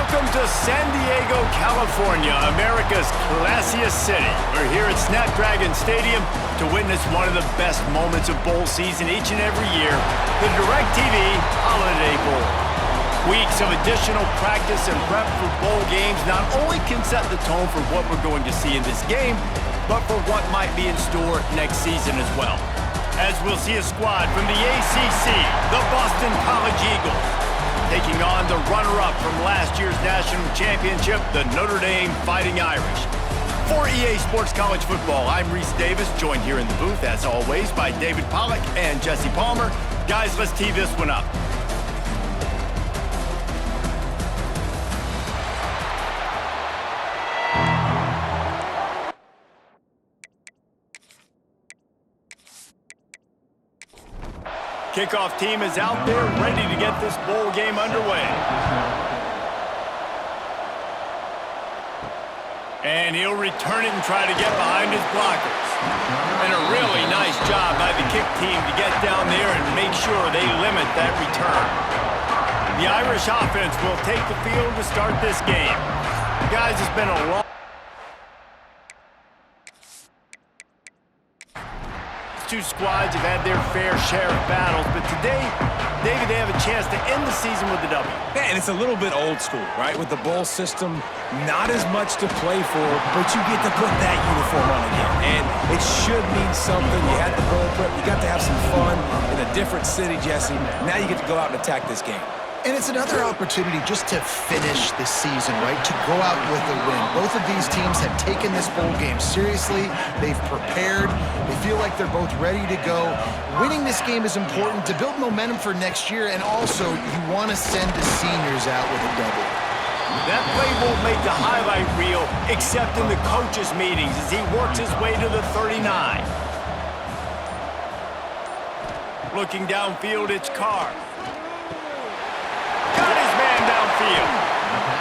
Welcome to San Diego, California, America's classiest city. We're here at Snapdragon Stadium to witness one of the best moments of bowl season each and every year, the DirecTV Holiday Bowl. Weeks of additional practice and prep for bowl games not only can set the tone for what we're going to see in this game, but for what might be in store next season as well. As we'll see a squad from the ACC, the Boston College Eagles, taking on the runner-up from last year's national championship, the Notre Dame Fighting Irish. For EA Sports College Football, I'm Reese Davis, joined here in the booth, as always, by David Pollack and Jesse Palmer. Guys, let's tee this one up. Kickoff team is out there ready to get this bowl game underway. And he'll return it and try to get behind his blockers. And a really nice job by the kick team to get down there and make sure they limit that return. The Irish offense will take the field to start this game. Guys, it's been a long... Two squads have had their fair share of battles, but today, David, they have a chance to end the season with a W. Yeah, and it's a little bit old school, right? With the bowl system, not as much to play for, but you get to put that uniform on again. And it should mean something. You had the bowl prep. You got to have some fun in a different city, Jesse. Now you get to go out and attack this game. And it's another opportunity just to finish the season, right? To go out with a win. Both of these teams have taken this bowl game seriously. They've prepared. They feel like they're both ready to go. Winning this game is important to build momentum for next year, and also you want to send the seniors out with a W. That play won't make the highlight reel, except in the coaches' meetings as he works his way to the 39. Looking downfield, it's Carr. Got his man downfield.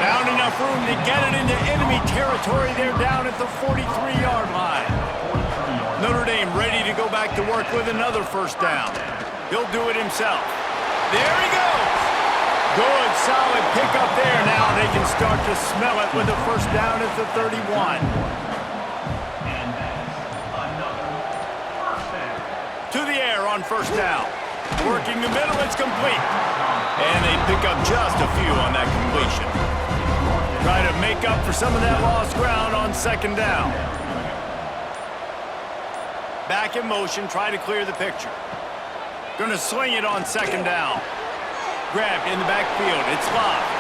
Found enough room to get it into enemy territory. They're down at the 43-yard line. Notre Dame ready to go back to work with another first down. He'll do it himself. There he goes. Good, solid pickup there. Now they can start to smell it with the first down at the 31. To the air on first down. Working the middle, it's complete. And they pick up just a few on that completion. Try to make up for some of that lost ground on second down. Back in motion, try to clear the picture. Gonna swing it on second down. Grabbed in the backfield, it's locked.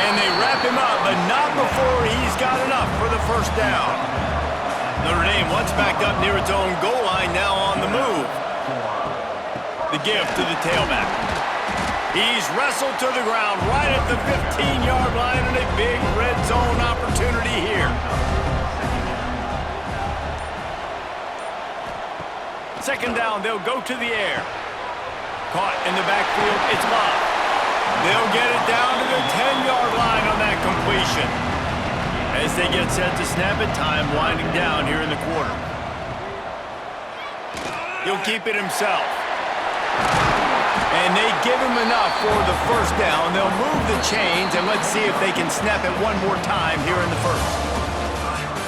And they wrap him up, but not before he's got enough for the first down. Notre Dame once backed up near its own goal line, now on the move. The give to the tailback. He's wrestled to the ground right at the 15-yard line and a big red zone opportunity here. Second down, they'll go to the air. Caught in the backfield, it's locked. They'll get it down to the 10-yard line on that completion. As they get set to snap it, time winding down here in the quarter. He'll keep it himself. And they give him enough for the first down. They'll move the chains, and let's see if they can snap it one more time here in the first.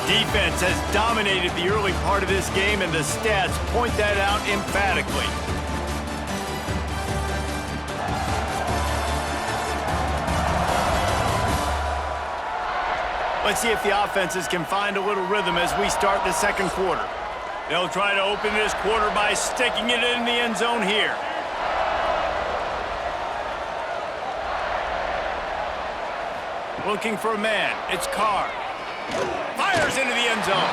Defense has dominated the early part of this game, and the stats point that out emphatically. Let's see if the offenses can find a little rhythm as we start the second quarter. They'll try to open this quarter by sticking it in the end zone here. Looking for a man. It's Carr. Fires into the end zone.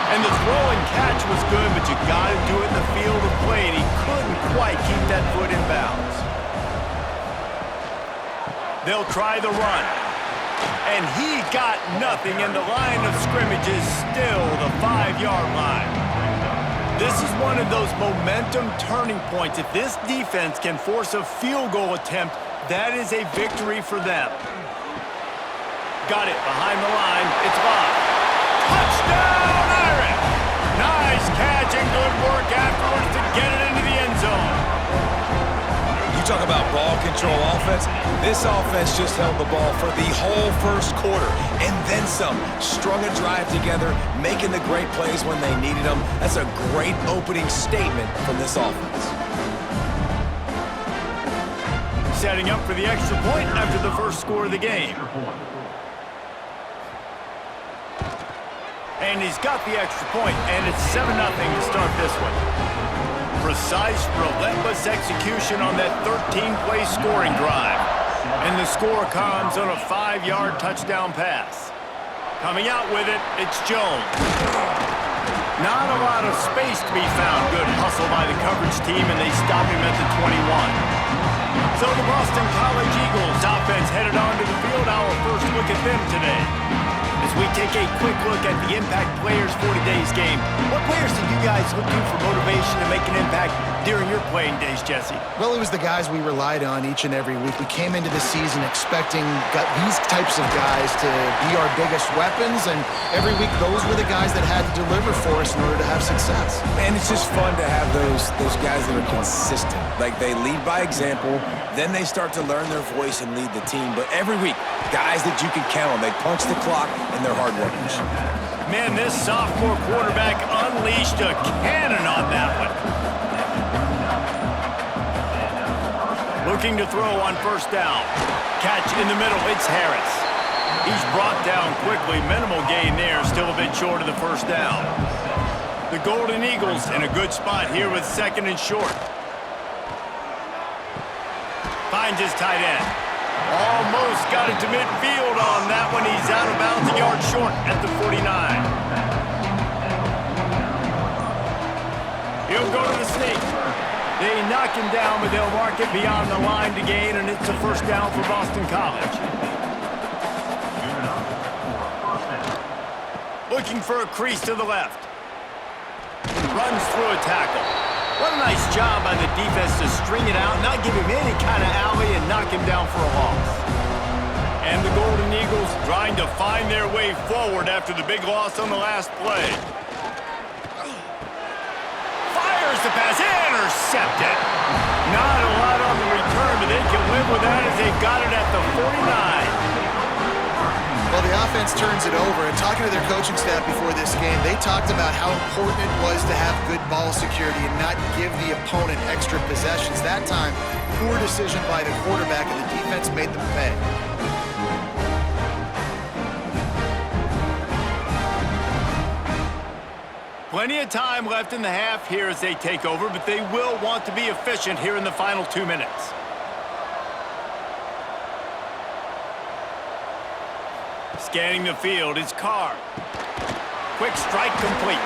And the throw and catch was good, but you got to do it in the field of play, and he couldn't quite keep that foot in bounds. They'll try the run. And he got nothing, and the line of scrimmage is still the 5-yard line. This is one of those momentum turning points. If this defense can force a field goal attempt, that is a victory for them. Got it behind the line. It's locked. Touchdown, Irish! Nice catch and good work afterwards to get it into the end zone. You talk about ball control offense. This offense just held the ball for the whole first quarter and then some. Strung a drive together, making the great plays when they needed them. That's a great opening statement from this offense. Setting up for the extra point after the first score of the game. And he's got the extra point, and it's 7-0 to start this one. Precise, relentless execution on that 13-play scoring drive. And the score comes on a 5-yard touchdown pass. Coming out with it, it's Jones. Not a lot of space to be found. Good hustle by the coverage team, and they stop him at the 21. So the Boston College Eagles offense headed onto the field. Our first look at them today. As we take a quick look at the impact players for today's game, what players did you guys look to for motivation to make an impact during your playing days, Jesse? Well, it was the guys we relied on each and every week. We came into the season expecting these types of guys to be our biggest weapons, and every week those were the guys that had to deliver for us in order to have success. And it's just fun to have those guys that are consistent. Like, they lead by example, then they start to learn their voice and lead the team. But every week, guys that you can count on, they punch the clock and they're hard workers. Man, this sophomore quarterback unleashed a cannon on that one. Looking to throw on first down. Catch in the middle, it's Harris. He's brought down quickly, minimal gain there, still a bit short of the first down. The Golden Eagles in a good spot here with 2nd and short. Finds his tight end. Almost got it to midfield on that one. He's out of bounds, a yard short at the 49. He'll go to the sneak. They knock him down, but they'll mark it beyond the line to gain, and it's a first down for Boston College. Looking for a crease to the left. Runs through a tackle. What a nice job by the defense to string it out, not give him any kind of alley, and knock him down for a loss. And the Golden Eagles trying to find their way forward after the big loss on the last play. Fires the pass, intercepted. Not a lot on the return, but they can live with that as they've got it at the 49. Well, the offense turns it over, and talking to their coaching staff before this game, they talked about how important it was to have good ball security and not give the opponent extra possessions. That time, poor decision by the quarterback, and the defense made them pay. Plenty of time left in the half here as they take over, but they will want to be efficient here in the final 2 minutes. Scanning the field, it's Carr. Quick strike complete.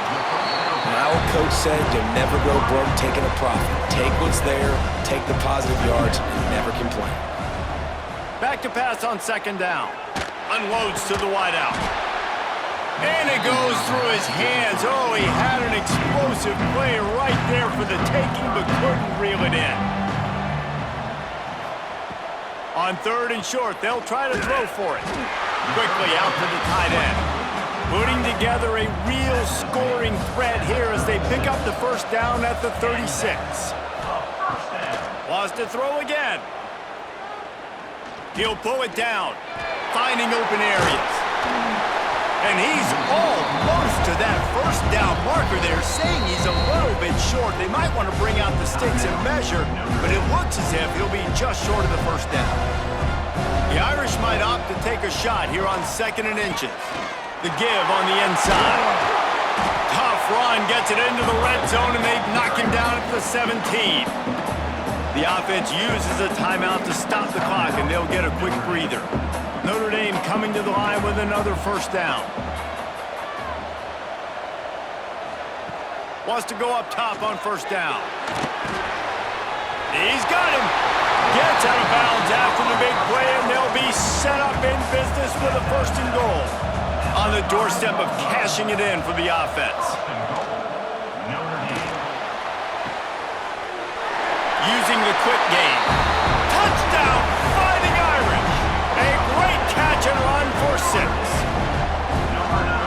My old coach said you'll never go broke taking a profit. Take what's there, take the positive yards, and never complain. Back to pass on 2nd down. Unloads to the wideout. And it goes through his hands. Oh, he had an explosive play right there for the taking, but couldn't reel it in. On 3rd and short, they'll try to throw for it. Quickly out to the tight end. Putting together a real scoring threat here as they pick up the first down at the 36. Wants to throw again. He'll pull it down, finding open areas. And he's almost to that first down marker there, saying he's a little bit short. They might want to bring out the sticks and measure, but it looks as if he'll be just short of the first down. The Irish might opt to take a shot here on 2nd and inches. The give on the inside. Tough run, gets it into the red zone, and they knock him down at the 17. The offense uses a timeout to stop the clock, and they'll get a quick breather. Notre Dame coming to the line with another first down. Wants to go up top on first down. He's got him. Gets out of bounds after the big play, and they'll be set up in business with a 1st and goal. On the doorstep of cashing it in for the offense. Using the quick game. Touchdown, Fighting Irish. A great catch and run for 6.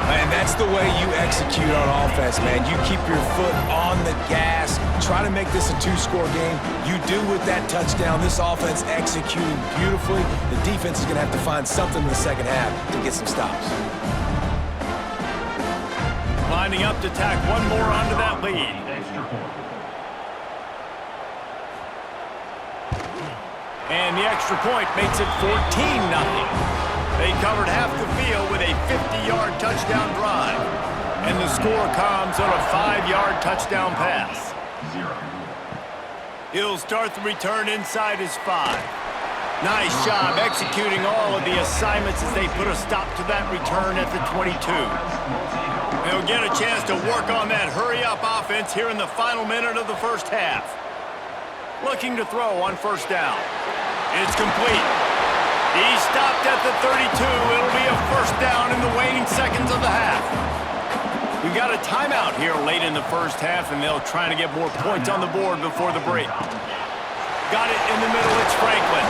And that's the way you execute on offense, man. You keep your foot on the gas. Try to make this a two-score game. You do with that touchdown. This offense executing beautifully. The defense is going to have to find something in the second half to get some stops. Lining up to tack one more onto that lead. And the extra point makes it 14-0. They covered half the field with a 50-yard touchdown drive. And the score comes on a 5-yard touchdown pass. He'll start the return inside his 5. Nice job executing all of the assignments as they put a stop to that return at the 22. They'll get a chance to work on that hurry-up offense here in the final minute of the first half. Looking to throw on first down. It's complete. He stopped at the 32. It'll be a first down in the waning seconds of the half. We've got a timeout here late in the first half, and they'll try to get more points on the board before the break. Got it in the middle. It's Franklin.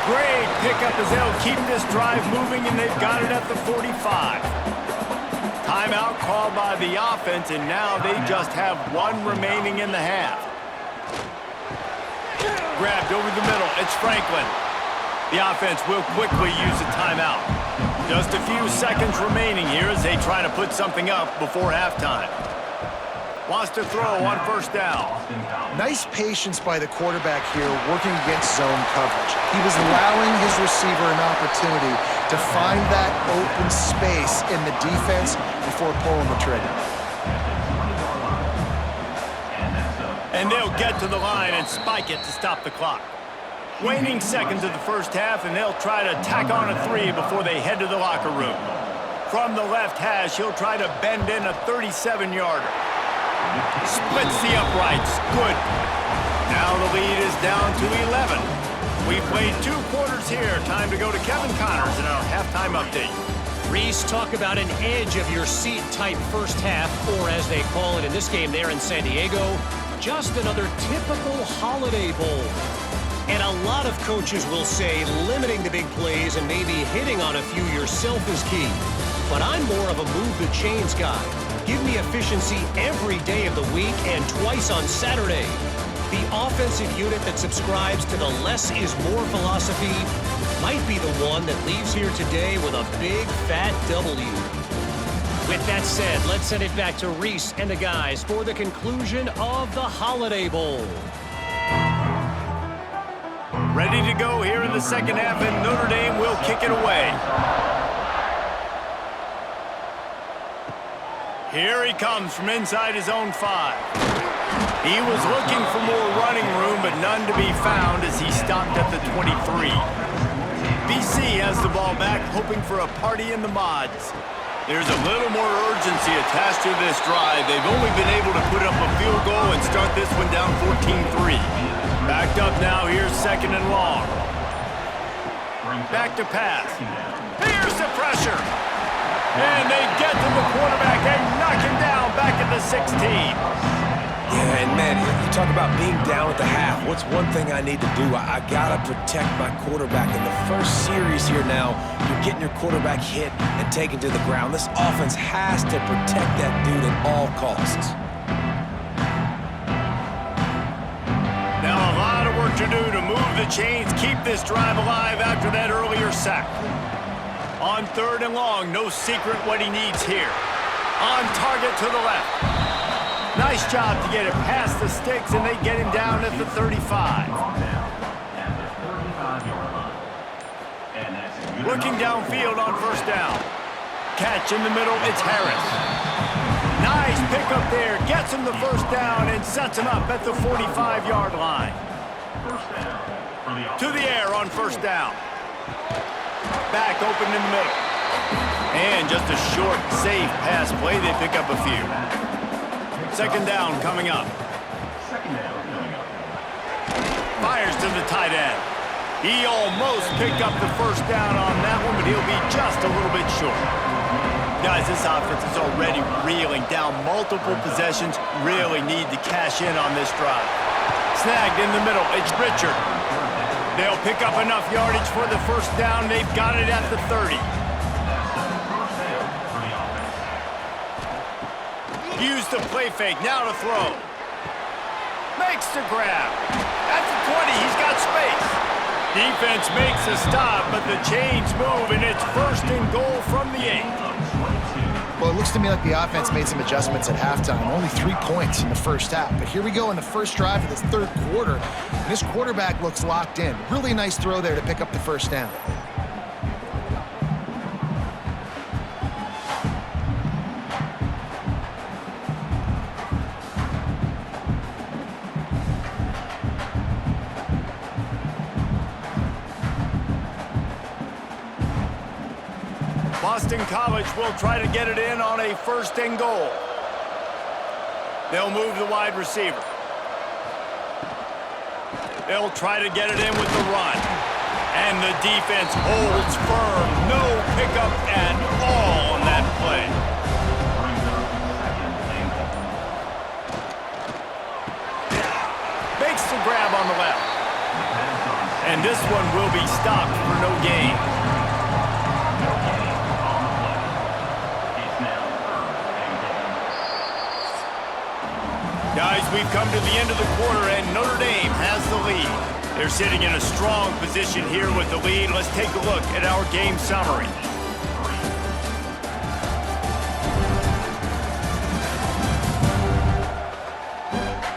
Great pickup as they'll keep this drive moving, and they've got it at the 45. Timeout called by the offense, and now they just have one remaining in the half. Grabbed over the middle. It's Franklin. The offense will quickly use a timeout. Just a few seconds remaining here as they try to put something up before halftime. Wants to throw on first down. Nice patience by the quarterback here working against zone coverage. He was allowing his receiver an opportunity to find that open space in the defense before pulling the trigger. And they'll get to the line and spike it to stop the clock. Waning seconds of the first half, and they'll try to tack on a 3 before they head to the locker room. From the left hash, he'll try to bend in a 37-yarder. Splits the uprights. Good. Now the lead is down to 11. We've played 2 quarters here. Time to go to Kevin Connors in our halftime update. Reese, talk about an edge-of-your-seat type first half, or as they call it in this game there in San Diego, just another typical Holiday Bowl. And a lot of coaches will say limiting the big plays and maybe hitting on a few yourself is key. But I'm more of a move-the-chains guy. Give me efficiency every day of the week and twice on Saturday. The offensive unit that subscribes to the less is more philosophy might be the one that leaves here today with a big, fat W. With that said, let's send it back to Reese and the guys for the conclusion of the Holiday Bowl. Ready to go here in the second half, and Notre Dame will kick it away. Here he comes from inside his own 5. He was looking for more running room, but none to be found as he stopped at the 23. BC has the ball back, hoping for a party in the mods. There's a little more urgency attached to this drive. They've only been able to put up a field goal and start this one down 14-3. Backed up now, here's second and long. Back to pass. Here's the pressure. And they get to the quarterback and knock him down back at the 16. Yeah, and man, you talk about being down at the half. What's one thing I need to do? I got to protect my quarterback. In the first series here now, you're getting your quarterback hit and taken to the ground. This offense has to protect that dude at all costs. Now a lot of work to do to move the chains, keep this drive alive after that earlier sack. On third and long, no secret what he needs here. On target to the left. Nice job to get it past the sticks, and they get him down at the 35. Looking downfield on first down. Catch in the middle, it's Harris. Nice pickup there, gets him the first down and sets him up at the 45-yard line. To the air on first down. Back open in the middle. And just a short, safe pass play, they pick up a few. Second down coming up. Fires to the tight end. He almost picked up the first down on that one, but he'll be just a little bit short. Guys, this offense is already reeling down multiple possessions. Really need to cash in on this drive. Snagged in the middle. It's Richard. They'll pick up enough yardage for the first down. They've got it at the 30. the play fake, now to throw. Makes the grab. At the 20, he's got space. Defense makes a stop, but the chains move, and it's 1st and goal from the 8. Well, it looks to me like the offense made some adjustments at halftime. Only 3 points in the first half. But here we go in the first drive of this third quarter. And this quarterback looks locked in. Really nice throw there to pick up the first down. Boston College will try to get it in on a 1st and goal. They'll move the wide receiver. They'll try to get it in with the run. And the defense holds firm. No pickup at all on that play. Makes the grab on the left. And this one will be stopped for no gain. Guys, we've come to the end of the quarter, and Notre Dame has the lead. They're sitting in a strong position here with the lead. Let's take a look at our game summary.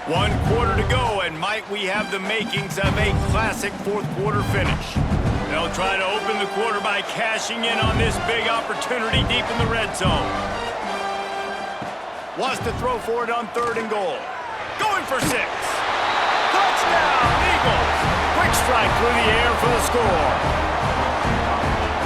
One quarter to go, and might we have the makings of a classic fourth quarter finish. They'll try to open the quarter by cashing in on this big opportunity deep in the red zone. Wants to throw for it on 3rd and goal. Going for 6. Touchdown, Eagles. Quick strike through the air for the score.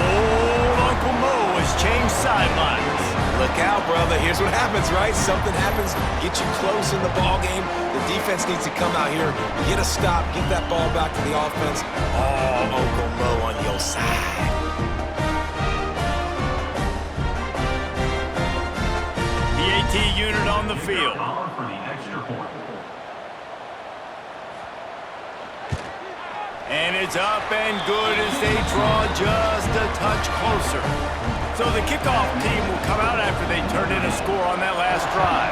Old Uncle Mo has changed sidelines. Look out, brother. Here's what happens, right? Something happens, get you close in the ball game. The defense needs to come out here, get a stop, get that ball back to the offense. Oh, Uncle Mo on your side. PAT unit on the field. And it's up and good as they draw just a touch closer. So the kickoff team will come out after they turn in a score on that last drive.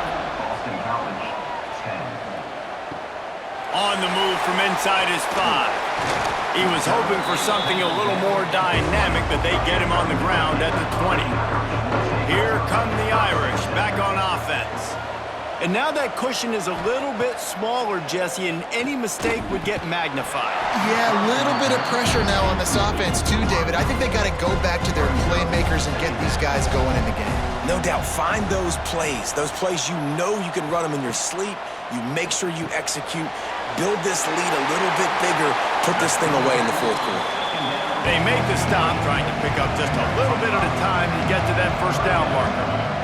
On the move from inside his 5. He was hoping for something a little more dynamic, but they get him on the ground at the 20. Here come the Irish, back on offense. And now that cushion is a little bit smaller, Jesse, and any mistake would get magnified. Yeah, a little bit of pressure now on this offense too, David. I think they got to go back to their playmakers and get these guys going in the game. No doubt. Find those plays you know you can run them in your sleep. You make sure you execute. Build this lead a little bit bigger. Put this thing away in the fourth quarter. They make the stop, trying to pick up just a little bit at a time to get to that first down marker.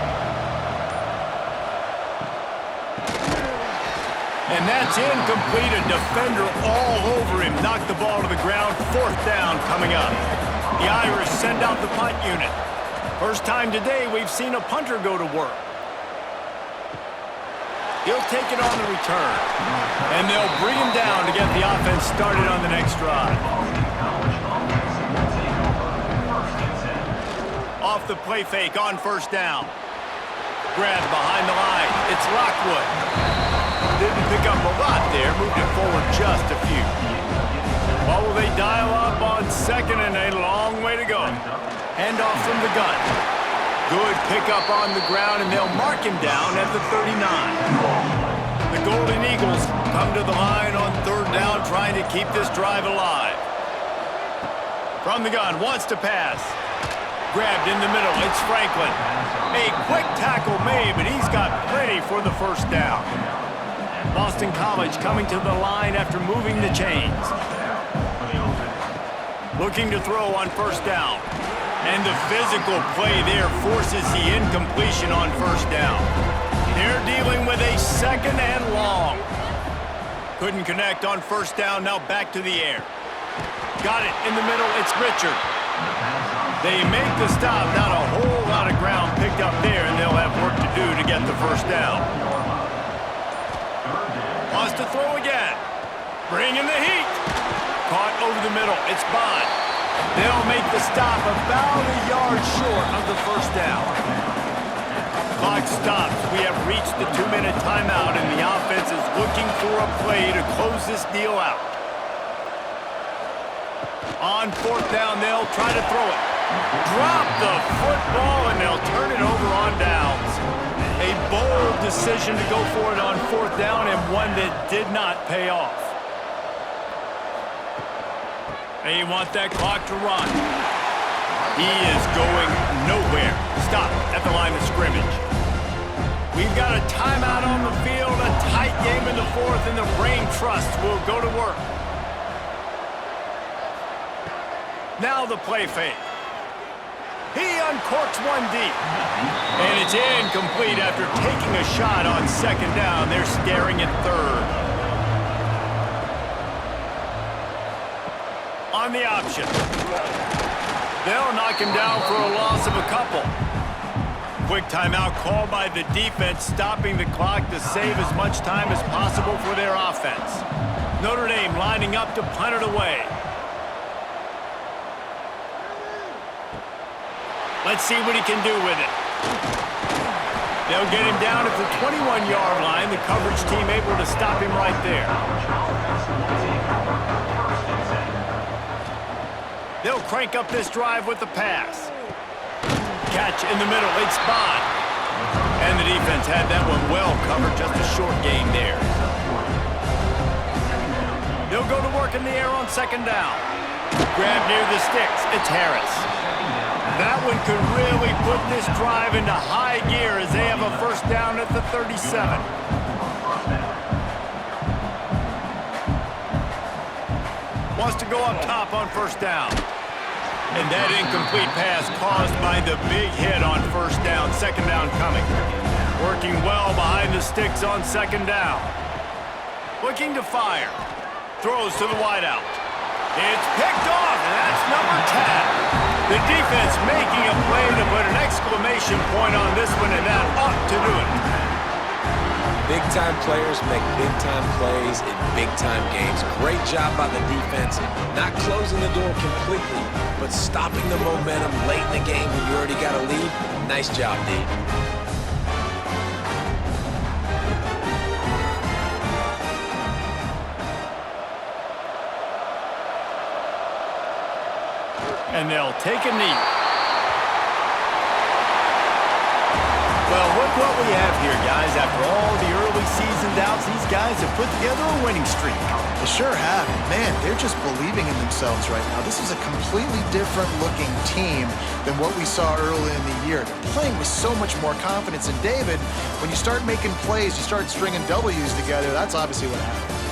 And that's incomplete. A defender all over him. Knocked the ball to the ground. 4th down coming up. The Irish send out the punt unit. First time today we've seen a punter go to work. He'll take it on the return. And they'll bring him down to get the offense started on the next drive. Off the play fake on 1st down. Grab behind the line. It's Lockwood. Didn't pick up a lot there, moved it forward just a few. Well, will they dial up on 2nd and a long way to go? Handoff from the gun. Good pickup on the ground, and they'll mark him down at the 39. The Golden Eagles come to the line on 3rd down, trying to keep this drive alive. From the gun, wants to pass. Grabbed in the middle, it's Franklin. A quick tackle made, but he's got plenty for the 1st down. Boston College coming to the line after moving the chains. Looking to throw on 1st down. And the physical play there forces the incompletion on 1st down. They're dealing with a 2nd and long. Couldn't connect on 1st down, now back to the air. Got it in the middle, it's Richard. They make the stop, not a whole lot of ground picked up there, and they'll have work to do to get the 1st down. Wants to throw again. Bring in the heat. Caught over the middle. It's Bond. They'll make the stop about a yard short of the 1st down. Clock stops. We have reached the 2-minute timeout, and the offense is looking for a play to close this deal out. On 4th down, they'll try to throw it. Drop the football, and they'll turn it over on downs. A bold decision to go for it on 4th down, and one that did not pay off. They want that clock to run. He is going nowhere. Stop at the line of scrimmage. We've got a timeout on the field, a tight game in the 4th, and the Brain Trust will go to work. Now the play fake. He uncorks one deep. And it's incomplete after taking a shot on 2nd down. They're staring at 3rd. On the option. They'll knock him down for a loss of a couple. Quick timeout called by the defense, stopping the clock to save as much time as possible for their offense. Notre Dame lining up to punt it away. Let's see what he can do with it. They'll get him down at the 21-yard line. The coverage team able to stop him right there. They'll crank up this drive with the pass. Catch in the middle. It's Bond. And the defense had that one well covered. Just a short game there. They'll go to work in the air on 2nd down. Grab near the sticks. It's Harris. That one could really put this drive into high gear as they have a 1st down at the 37. Wants to go up top on 1st down. And that incomplete pass caused by the big hit on 1st down. 2nd down coming. Working well behind the sticks on 2nd down. Looking to fire. Throws to the wideout. It's picked off, and that's number 10. The defense making a play to put an exclamation point on this one, and that ought to do it. Big-time players make big-time plays in big-time games. Great job by the defense, not closing the door completely, but stopping the momentum late in the game when you already got a lead. Nice job, D. And they'll take a knee. Well, look what we have here, guys. After all the early season doubts, these guys have put together a winning streak. They sure have. Man, they're just believing in themselves right now. This is a completely different looking team than what we saw early in the year. They're playing with so much more confidence. And David, when you start making plays, you start stringing W's together, that's obviously what happens.